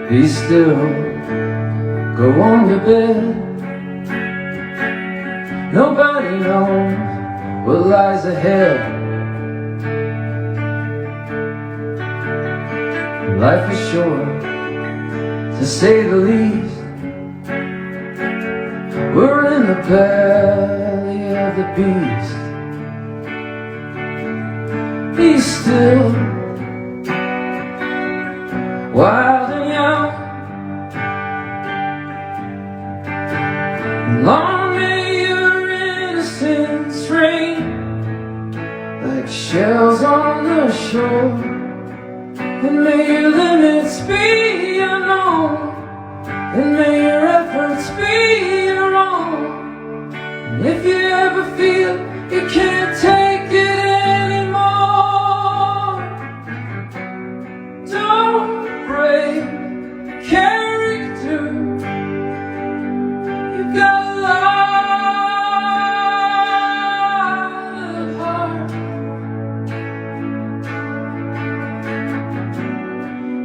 Be still, go on to bed. Nobody knows what lies ahead. Life is short, to say the least. We're in the belly of the beast. Be still, wild and young. Long may your innocence reign, like shells on the shore. And may your limits be unknown, and may your efforts be your own. And if you ever feel you can't take it anymore, don't break character. You've got a lot of heart.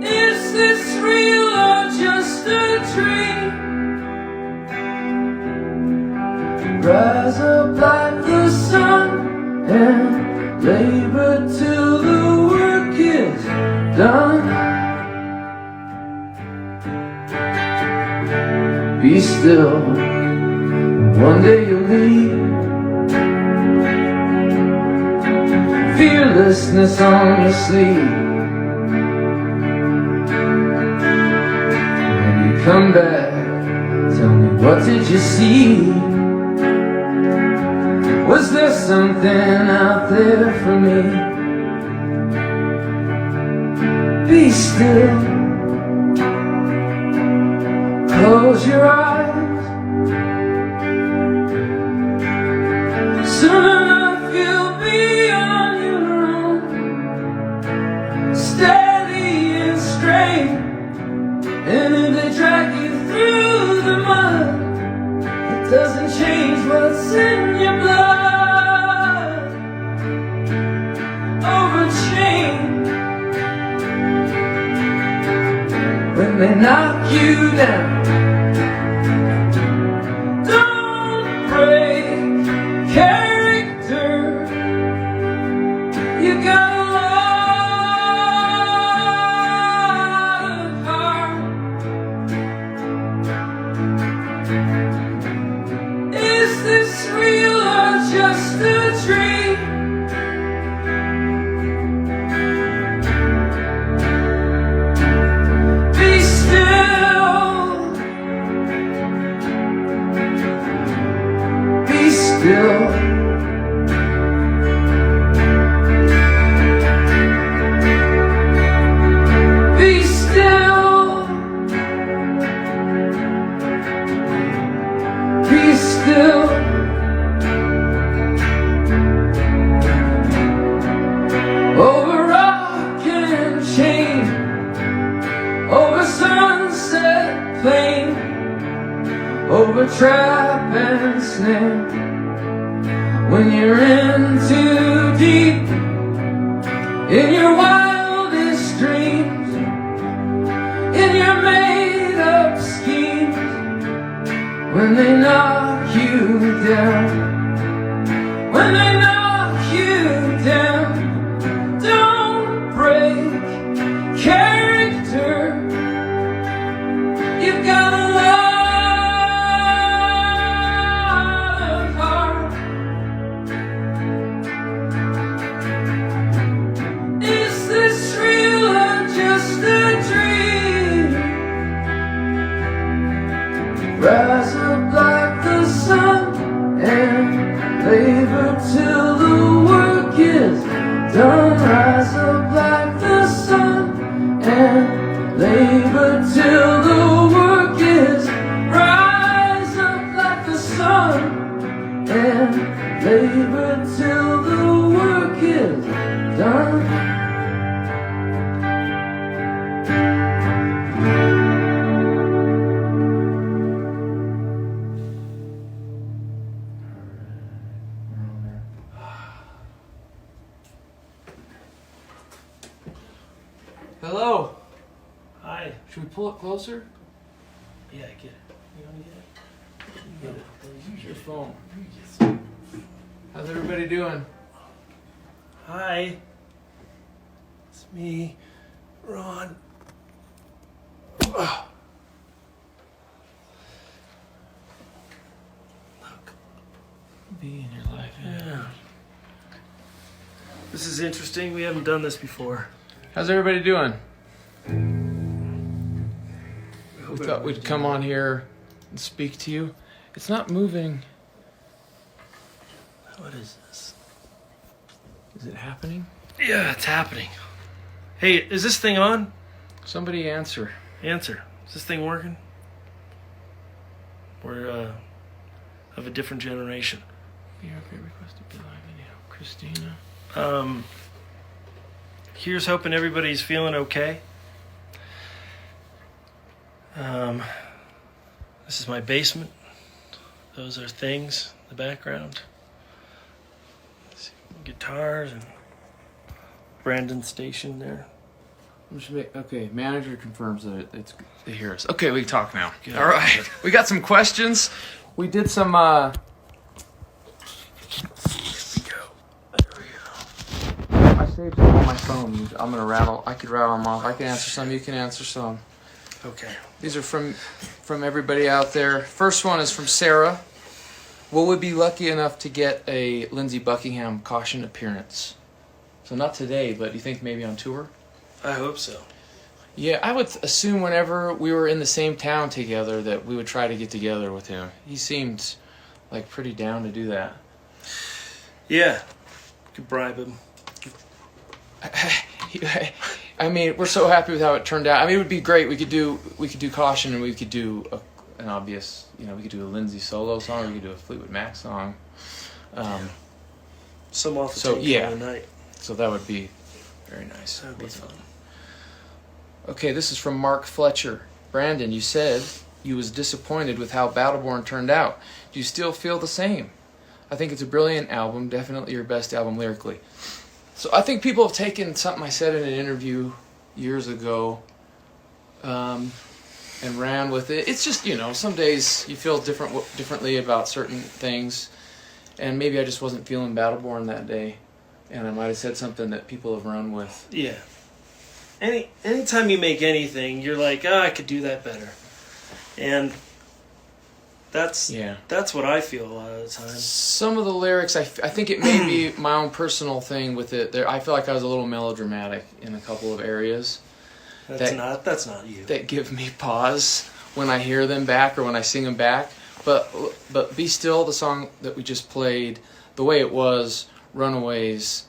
Is this real or just a dream? Rise up like the sun and labor till the work is done. Be still, one day you'll leave. Fearlessness on your sleeve. When you come back, tell me, what did you see? Was there something out there for me? Be still, close your eyes. Soon enough you'll be on your own, steady and straight. And if they drag you through the mud, it doesn't change what's in your blood. Overchained, when they knock you down, don't break character. You got a lot of heart. Is this real or just a dream? Be still, be still. Be still, be still. Over rock and chain, over sunset plain, over trap and snare. When you're in too deep, in your wildest dreams, in your made up schemes, when they knock you down, when they knock you down, don't break character. You've got a lot of heart. Is this real or just a dream? Rise up like the sun and labor till the work is done. Rise up like the sun and labor till the work is. Rise up like the sun and labor till the work is done. Hello. Hi. Hi. Should we pull it closer? Yeah, get it. You want to get it? Get it. Use your phone. How's everybody doing? Hi. It's me, Ron. Look. Be in your life. Yeah. This is interesting. We haven't done this before. How's everybody doing? We thought we'd come on here and speak to you. It's not moving. What is this? Is it happening? Yeah, it's happening. Hey, is this thing on? Somebody answer. Answer. Is this thing working? We're of a different generation. Be our great request to be live anyhow. Christina. Here's hoping everybody's feeling okay. This is my basement. Those are things in the background. Guitars and Brandon's station there. Okay, manager confirms that they hear us. Okay, we can talk now. Good. All right, we got some questions. We did some. There we go. I saved them on my phone. I'm gonna rattle. I could rattle them off. I can answer some. You can answer some. Okay. These are from everybody out there. First one is from Sarah. Will we be lucky enough to get a Lindsey Buckingham caution appearance? So not today, but you think maybe on tour? I hope so. Yeah, I would assume whenever we were in the same town together that we would try to get together with him. He seemed like pretty down to do that. Yeah. Could bribe him. I mean, we're so happy with how it turned out. I mean, it would be great. We could do caution, and we could do an obvious. We could do a Lindsey solo song. We could do a Fleetwood Mac song. Some off the So, tank yeah. for the night. So that would be very nice. That would be fun. Okay, this is from Mark Fletcher. Brandon, you said you was disappointed with how Battleborn turned out. Do you still feel the same? I think it's a brilliant album. Definitely your best album lyrically. So I think people have taken something I said in an interview years ago and ran with it. It's just, some days you feel differently about certain things. And maybe I just wasn't feeling Battleborn that day. And I might have said something that people have run with. Yeah. Anytime you make anything, you're like, I could do that better. And that's what I feel a lot of the time. Some of the lyrics, I think it may be my own personal thing with it. I feel like I was a little melodramatic in a couple of areas. That's not you. That give me pause when I hear them back or when I sing them back. But Be Still, the song that we just played, the way it was, Runaways,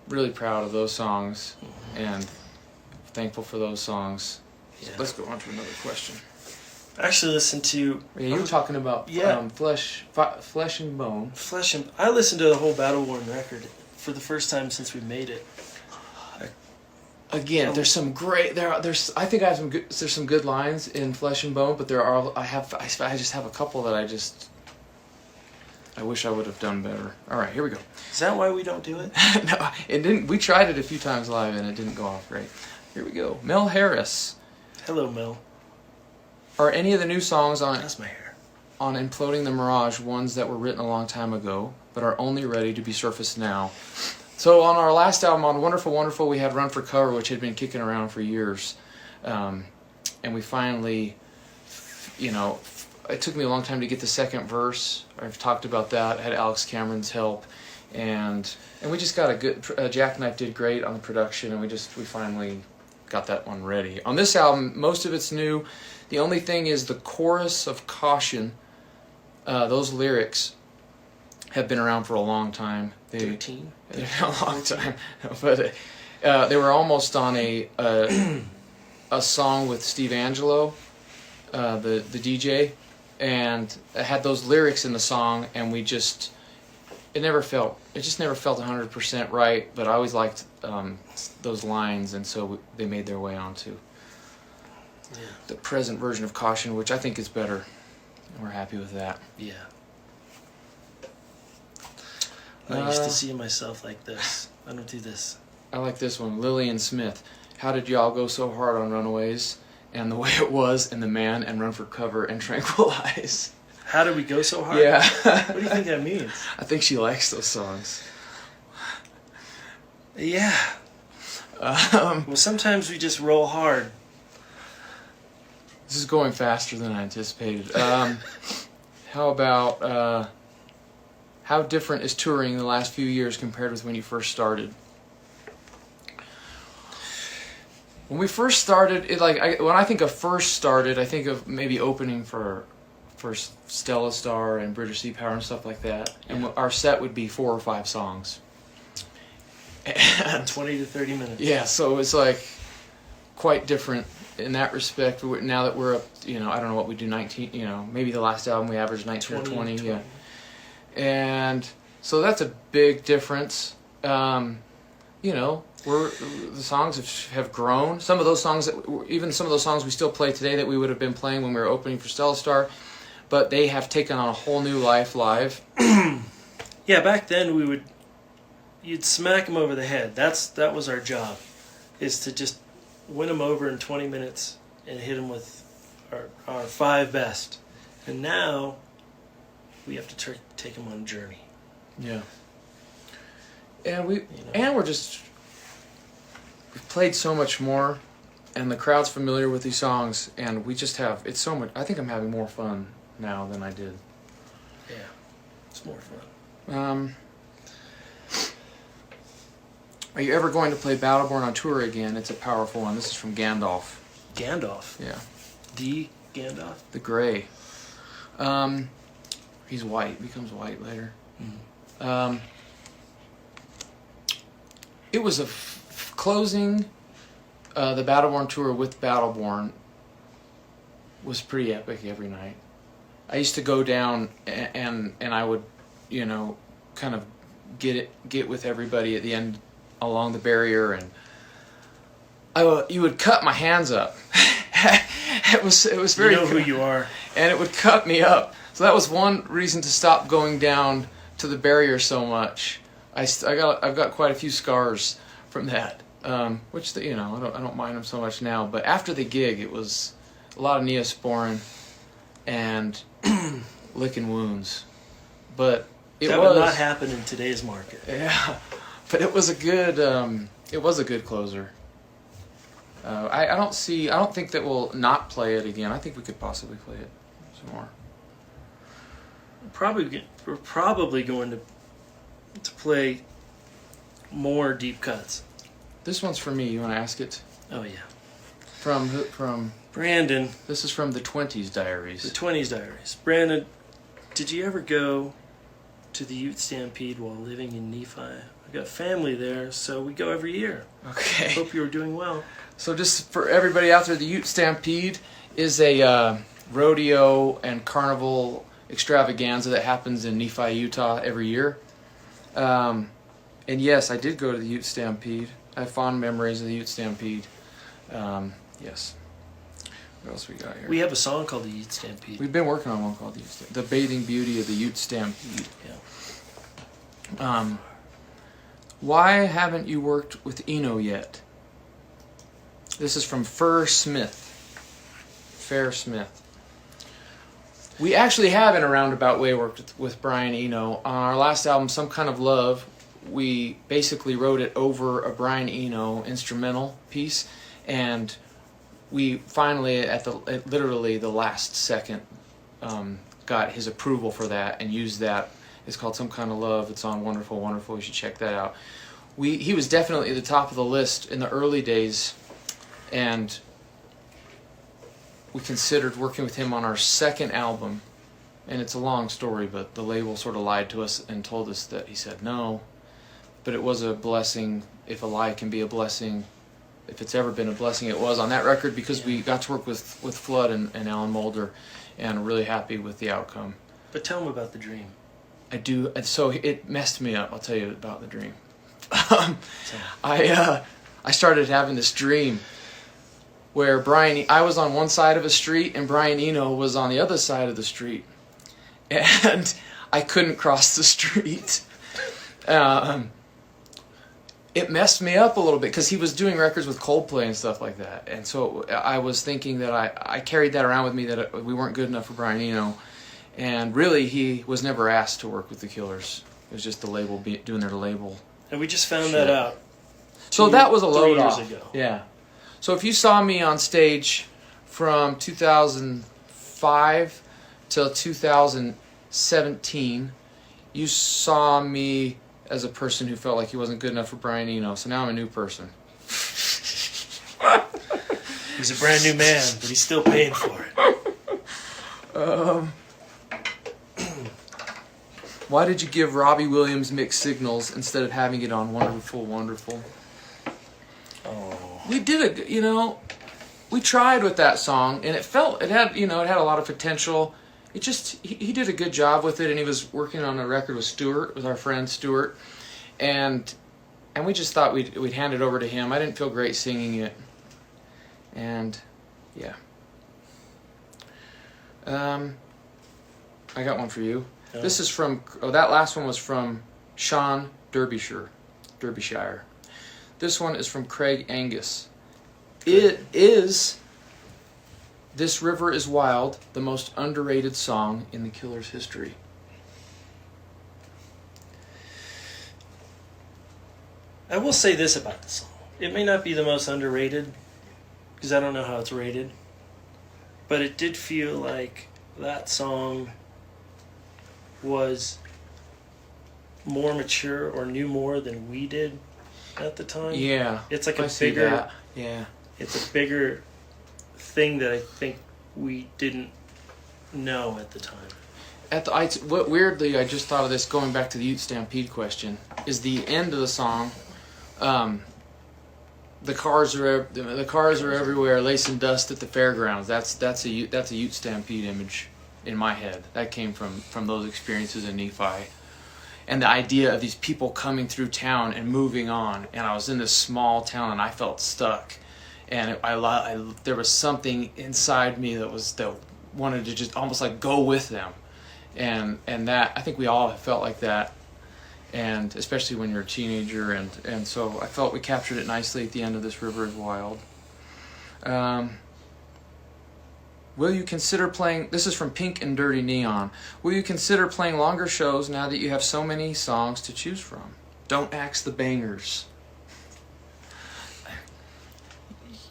really proud of those songs and thankful for those songs. So let's go on to another question. I actually listened to... Yeah, you were talking about Flesh and Bone. I listened to the whole Battleborn record for the first time since we made it. Again, there's some great... There's some good lines in Flesh and Bone, but I just have a couple that I wish I would have done better. All right, here we go. Is that why we don't do it? No, it didn't. We tried it a few times live and it didn't go off great. Here we go. Mel Harris. Hello, Mel. Are any of the new songs That's my hair. on Imploding the Mirage ones that were written a long time ago, but are only ready to be surfaced now? So on our last album, on Wonderful Wonderful, we had Run for Cover, which had been kicking around for years. And we finally, it took me a long time to get the second verse. I've talked about that. I had Alex Cameron's help. And we just got a good... Jackknife did great on the production, and we finally got that one ready. On this album, most of it's new. The only thing is the chorus of Caution, those lyrics have been around for a long time. 13? They've been a long time. But they were almost on a song with Steve Angelo, the DJ, and it had those lyrics in the song, and it just never felt 100% right, but I always liked those lines, and so they made their way onto the present version of Caution, which I think is better, and we're happy with that. Yeah. I used to see myself like this. I don't do this. I like this one. Lillian Smith. How did y'all go so hard on Runaways? and The Way It Was, and The Man, and Run for Cover, and Tranquilize. How did we go so hard? Yeah. What do you think that means? I think she likes those songs. Yeah. Well, sometimes we just roll hard. This is going faster than I anticipated. How about, how different is touring in the last few years compared with when you first started? When we first started, when I think of first started, I think of maybe opening for Stella Star and British Sea Power and stuff like that. And our set would be 4 or 5 songs. And 20 to 30 minutes. Yeah, so it was like quite different in that respect. Now that we're up, I don't know what we do, 19, maybe the last album we averaged 19 or 20. Yeah. And so that's a big difference. The songs have grown. Some of those songs, even some of those songs we still play today that we would have been playing when we were opening for Stella Star, but they have taken on a whole new life live. Yeah, back then you'd smack them over the head. That was our job, is to just win them over in 20 minutes and hit them with our 5 best. And now we have to take them on a journey. Yeah. And we've played so much more, and the crowd's familiar with these songs, and we just have, it's so much, I think I'm having more fun now than I did. Yeah, it's more fun. Are you ever going to play Battleborn on tour again? It's a powerful one. This is from Gandalf. Gandalf? Yeah. The Gandalf? The Grey. He's white, becomes white later. Mm-hmm. It was a closing the Battleborn tour with Battleborn was pretty epic every night. I used to go down and I would, kind of get with everybody at the end along the barrier, and you would cut my hands up. It was very. You know who you are, and it would cut me up. So that was one reason to stop going down to the barrier so much. I've got quite a few scars from that, which I don't mind them so much now. But after the gig, it was a lot of Neosporin and licking wounds. But that would not happen in today's market. Yeah, but it was a good closer. I don't think that we'll not play it again. I think we could possibly play it some more. We're probably going to play more deep cuts. This one's for me. You want to ask it? Oh yeah. From Brandon. This is from the 20s Diaries. The 20s Diaries. Brandon, did you ever go to the Ute Stampede while living in Nephi? I've got family there, so we go every year. Okay. Hope you were doing well. So just for everybody out there, the Ute Stampede is a rodeo and carnival extravaganza that happens in Nephi, Utah every year. And yes, I did go to the Ute Stampede. I have fond memories of the Ute Stampede. Yes. What else we got here? We have a song called the Ute Stampede. We've been working on one called the Ute Stampede. The Bathing Beauty of the Ute Stampede. Yeah. Why haven't you worked with Eno yet? This is from Fair Smith. We actually have in a roundabout way worked with Brian Eno. On our last album, Some Kind of Love, we basically wrote it over a Brian Eno instrumental piece, and we finally, at literally the last second, got his approval for that and used that. It's called Some Kind of Love. It's on Wonderful, Wonderful. You should check that out. He was definitely at the top of the list in the early days, and we considered working with him on our second album. And it's a long story, but the label sort of lied to us and told us that he said no. But it was a blessing. If a lie can be a blessing, if it's ever been a blessing, it was on that record, because we got to work with Flood and Alan Mulder, and really happy with the outcome. But tell him about the dream. I do, and so it messed me up. I'll tell you about the dream. I started having this dream where I was on one side of a street and Brian Eno was on the other side of the street, and I couldn't cross the street. it messed me up a little bit because he was doing records with Coldplay and stuff like that, and so I was thinking that I carried that around with me, that we weren't good enough for Brian Eno, and really he was never asked to work with the Killers. It was just the label doing their label. And we just found that out. So that was a 3 load years off. ago. Yeah. So if you saw me on stage from 2005 till 2017, you saw me as a person who felt like he wasn't good enough for Brian Eno. So now I'm a new person. He's a brand new man, but he's still paying for it. Why did you give Robbie Williams mixed signals instead of having it on Wonderful, Wonderful? Oh. We did it, we tried with that song, and it had a lot of potential. It just, he did a good job with it, and he was working on a record with our friend Stuart, and we just thought we'd hand it over to him. I didn't feel great singing it, and yeah. I got one for you. Oh. This is from, that last one was from Sean Derbyshire. This one is from Craig Angus. It is This River is Wild, the most underrated song in the Killers' history. I will say this about the song. It may not be the most underrated, because I don't know how it's rated, but it did feel like that song was more mature or knew more than we did at the time. Yeah. It's like I a see bigger that. Yeah. it's a bigger thing that I think we didn't know at the time. Weirdly, I just thought of this going back to the Ute Stampede question. Is the end of the song, the cars are everywhere, lacing dust at the fairgrounds. That's a Ute Stampede image in my head. That came from those experiences in Nephi, and the idea of these people coming through town and moving on. And I was in this small town and I felt stuck, and there was something inside me that wanted to just almost like go with them. And that, I think we all have felt like that, and especially when you're a teenager, and so I felt we captured it nicely at the end of This River is Wild. Will you consider playing, this is from Pink and Dirty Neon, will you consider playing longer shows now that you have so many songs to choose from? Don't axe the bangers.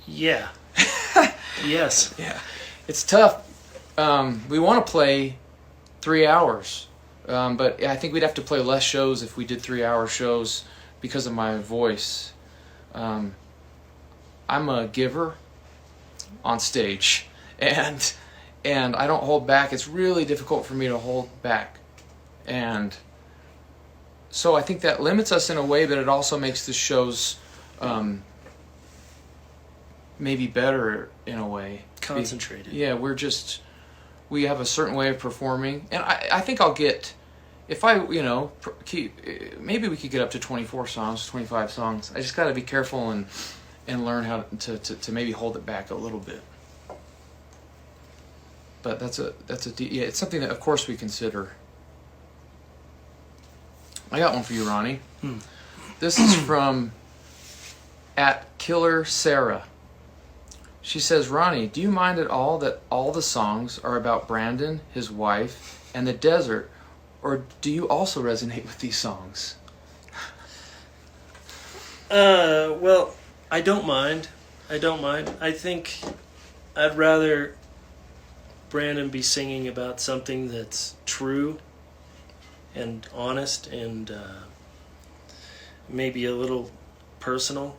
Yeah. Yes. Yeah. It's tough. We want to play 3 hours, but I think we'd have to play less shows if we did 3-hour shows because of my voice. I'm a giver on stage, and I don't hold back. It's really difficult for me to hold back, and so I think that limits us in a way, but it also makes the shows maybe better in a way. Concentrated. Yeah, we have a certain way of performing, and I think I'll get, if I maybe we could get up to 24 songs, 25 songs. I just got to be careful and learn how to maybe hold it back a little bit. But it's something that of course we consider. I got one for you, Ronnie. This is from @KillerSarah. She says, Ronnie, do you mind at all that all the songs are about Brandon, his wife, and the desert, or do you also resonate with these songs? Well, I don't mind. I think I'd rather Brandon be singing about something that's true and honest and maybe a little personal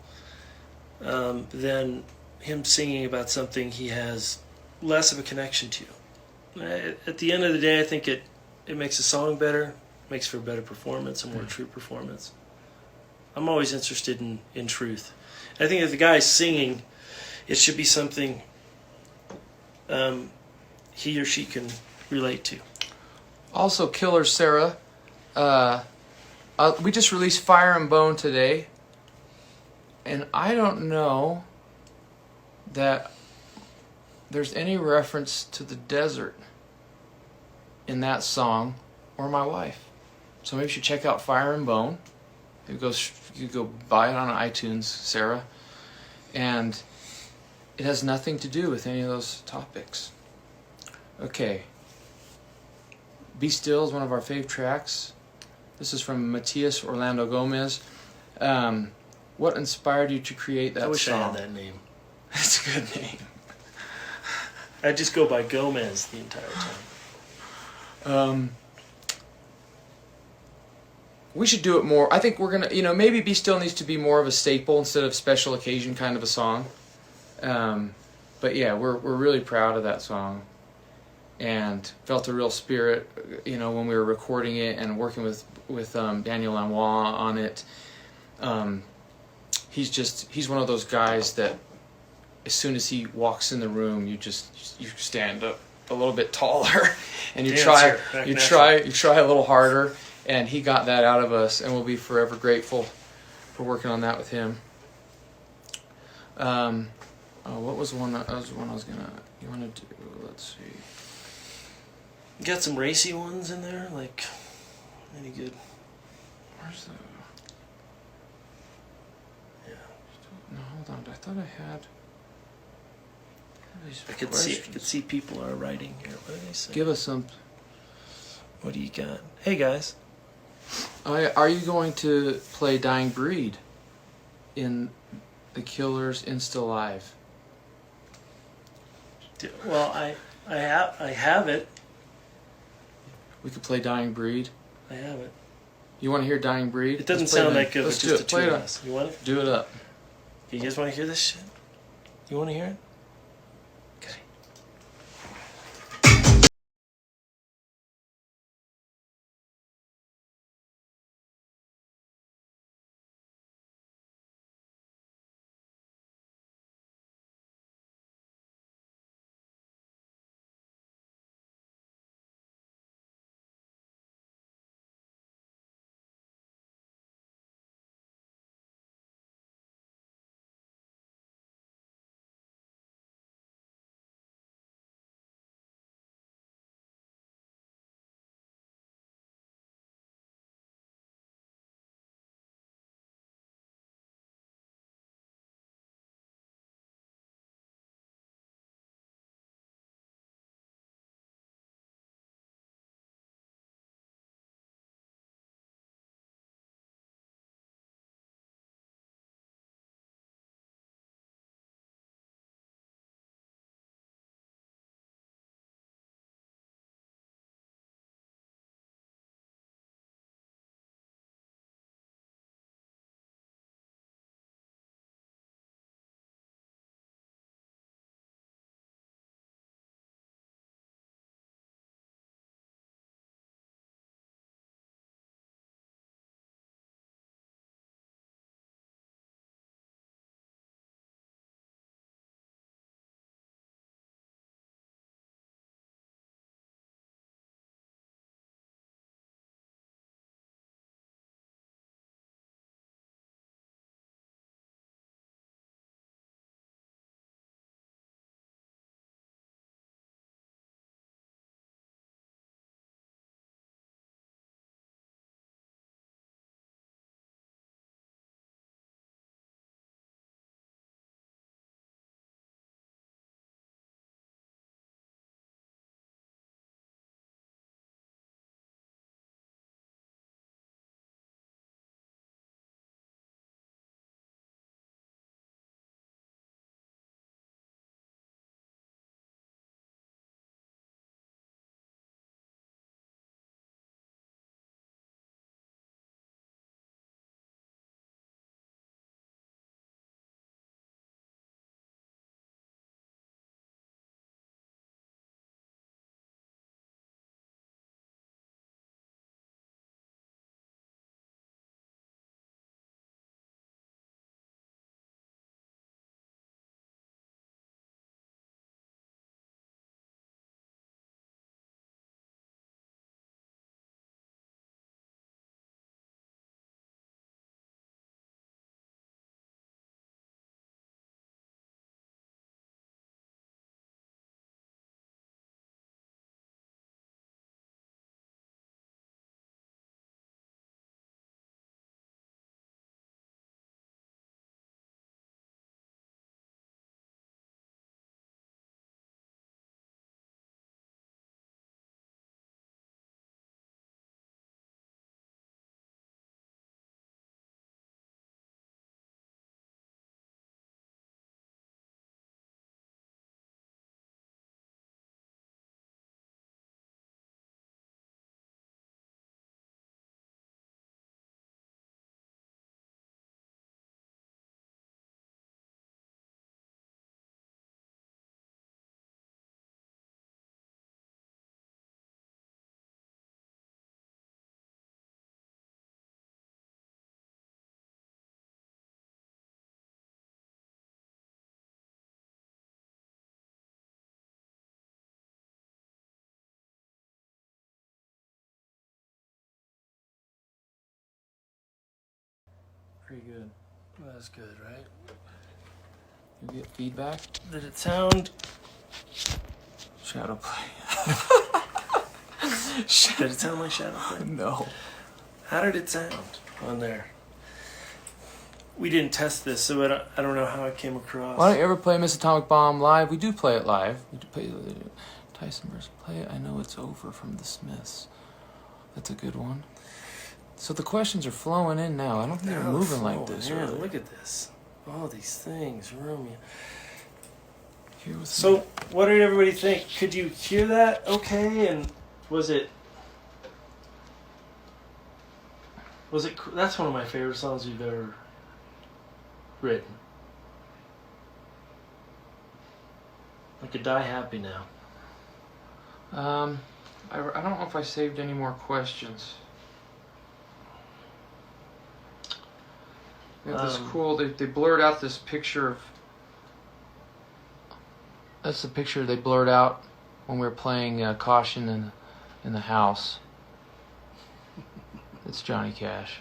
than him singing about something he has less of a connection to. At the end of the day, I think it makes a song better, makes for a better performance, a more true performance. I'm always interested in truth. I think if the guy's singing, it should be something he or she can relate to. Also, Killer Sarah, we just released Fire and Bone today, and I don't know that there's any reference to the desert in that song or my wife. So maybe you should check out Fire and Bone, You go buy it on iTunes, Sarah, and it has nothing to do with any of those topics. Okay. Be Still is one of our fave tracks. This is from Matias Orlando Gomez. What inspired you to create that song? I wish I had that name. That's a good name. I just go by Gomez the entire time. We should do it more. I think we're gonna, maybe Be Still needs to be more of a staple instead of special occasion kind of a song. But yeah, we're really proud of that song, and felt a real spirit, when we were recording it and working with Daniel Lanois on it. He's one of those guys that as soon as he walks in the room, you stand up a little bit taller, and you try a little harder. And he got that out of us, and we'll be forever grateful for working on that with him. What was one? That was one I was gonna. You want to do? Let's see. You got some racy ones in there, like any good? Where's the? Yeah. No, hold on. I thought I had. I could see people are writing here. What do they say? Give us some. What do you got? Hey guys. Are you going to play Dying Breed in the Killers Insta Live? Well, I have it. We could play Dying Breed. I have it. You want to hear Dying Breed? It doesn't sound that good. Let's It's just do it. the two of us. You want it? Do it up. You guys want to hear this shit? You want to hear it? Pretty good. That's good, right? You get feedback? Did it sound? Shadow play. Did it sound like shadow play? No. How did it sound on there? We didn't test this, so I don't know how it came across. Why don't you ever play Miss Atomic Bomb live? We do play it live. We do play Tyson versus Play It. I Know It's Over from the Smiths. That's a good one. So the questions are flowing in now. I don't think they're moving like this. Man, Really. look at this. All these things, Romeo. Here with So, what did everybody think? Could you hear that okay? And was it... That's one of my favorite songs you've ever written. I could die happy now. I don't know if I saved any more questions. They have this cool. They blurred out this picture of. That's the picture they blurred out when we were playing Caution in the house. It's Johnny Cash.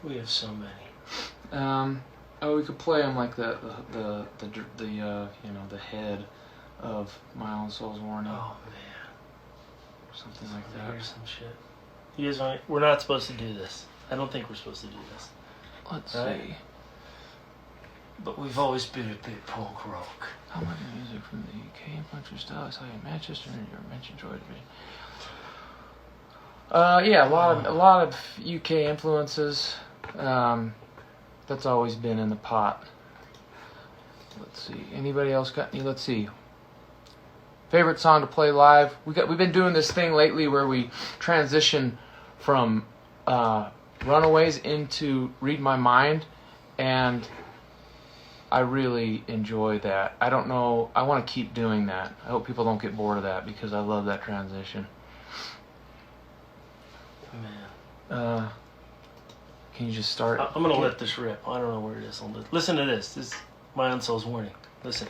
We have so many. Oh, we could play him like the head of My Own Soul's Warning. Oh man, Something like that. here's some shit. You guys aren't. We're not supposed to do this. I don't think we're supposed to do this. Let's Right. see. But we've always been a bit punk rock. How much music from the UK influential style? I saw you in Manchester and you mentioned Joy Division. Yeah, a lot of UK influences. That's always been in the pot. Let's see. Anybody else got any? Let's see. Favorite song to play live? We've been doing this thing lately where we transition from Runaways into Read My Mind, and I really enjoy that. I don't know. I want to keep doing that. I hope people don't get bored of that because I love that transition. Man. Can you just start? I'm gonna let this rip. I don't know where it is. Listen to this. This is My Own Soul's Warning. Listen.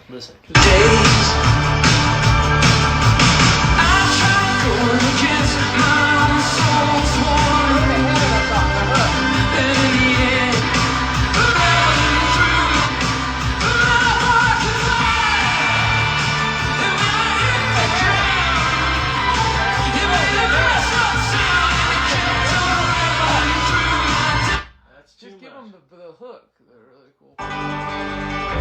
Just give them the hook. They're really cool.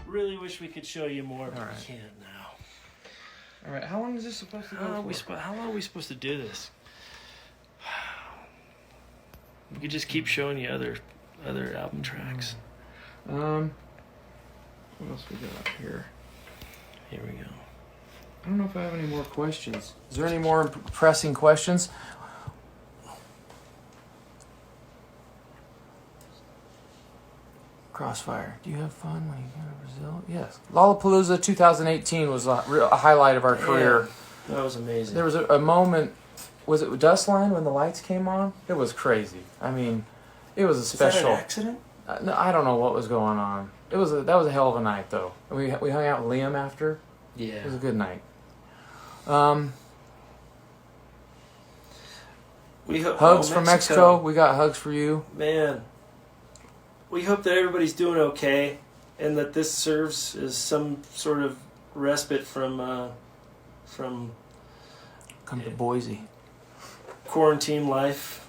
Really wish we could show you more, but All right. we can't now. All right, how long is this supposed to go for? How long are we supposed to do this? We could just keep showing you other album tracks. What else we got here? Here we go. I don't know if I have any more questions. Is there any more pressing questions? Crossfire. Do you have fun when you go to Brazil? Yes. Lollapalooza 2018 was a highlight of our career. That was amazing. There was a moment. Was it Dustline when the lights came on? It was crazy. I mean, it was a special. Is that an accident? No, I don't know what was going on. That was a hell of a night though. We hung out with Liam after. Yeah. It was a good night. We hope Hugs from Mexico. We got hugs for you. Man, we hope that everybody's doing okay, and that this serves as some sort of respite from Come to Boise. quarantine life.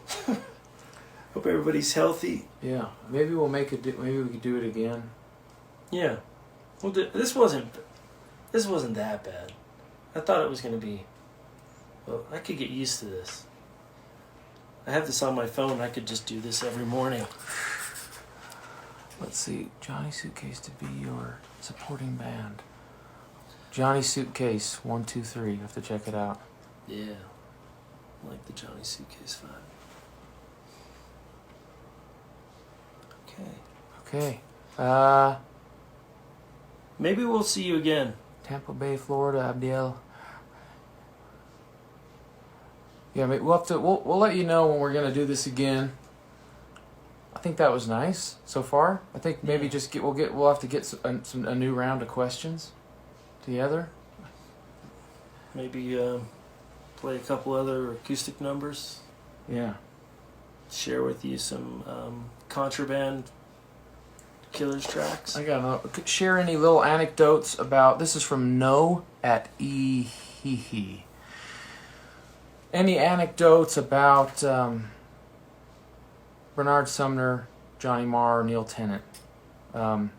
Hope everybody's healthy. Yeah, maybe we'll make it. Maybe we could do it again. Yeah, well, this wasn't that bad. I thought it was going to be. Well, I could get used to this. I have this on my phone. I could just do this every morning. Let's see. Johnny Suitcase to be your supporting band. Johnny Suitcase 1, 2, 3. You have to check it out. Yeah, I like the Johnny Suitcase vibe. Okay. Okay. Maybe we'll see you again. Tampa Bay, Florida, Abdiel. Yeah, we'll let you know when we're gonna do this again. I think that was nice so far. I think maybe we'll have to get a new round of questions together. Maybe play a couple other acoustic numbers. Yeah. Share with you some contraband Killers tracks. I got another. Share any little anecdotes about. This is from No at E. Any anecdotes about Bernard Sumner, Johnny Marr, Neil Tennant? As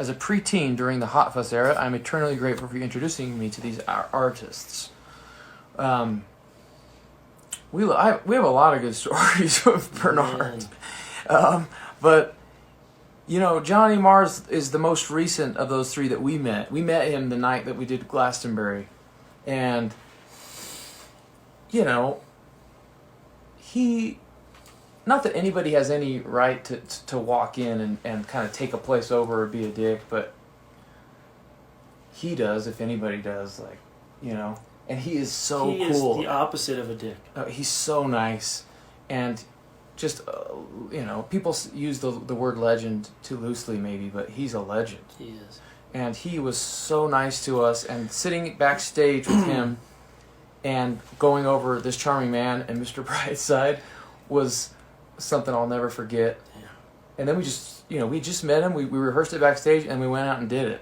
a preteen during the Hot Fuss era, I'm eternally grateful for you introducing me to these artists. We have a lot of good stories with Bernard, but you know, Johnny Marr is the most recent of those three that we met. We met him the night that we did Glastonbury, and you know, not that anybody has any right to walk in and kind of take a place over or be a dick, but he does, if anybody does, like, you know. And he is so cool. He is the opposite of a dick. He's so nice. And just, you know, people use the word legend too loosely maybe, but he's a legend. He is. And he was so nice to us. And sitting backstage with him and going over This Charming Man and Mr. Brightside was something I'll never forget. Yeah. And then we just met him. We rehearsed it backstage and we went out and did it.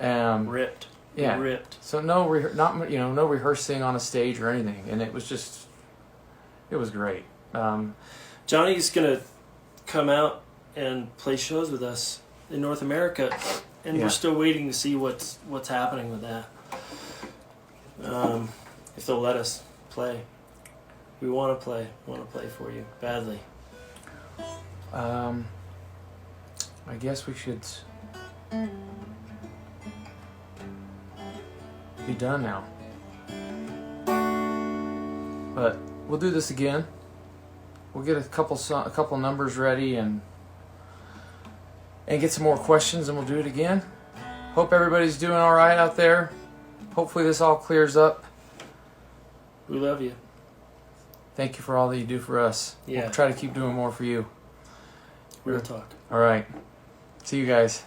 Ripped. Yeah. Ripped. So no rehearsing on a stage or anything, and it was great. Johnny's gonna come out and play shows with us in North America, and we're still waiting to see what's happening with that. If they'll let us play, we want to play. For you badly. I guess we should be done now. But we'll do this again. We'll get a couple numbers ready and get some more questions, and we'll do it again. Hope everybody's doing all right out there. Hopefully this all clears up. We love you. Thank you for all that you do for us. Yeah. We'll try to keep doing more for you. Real talk. All right. See you guys.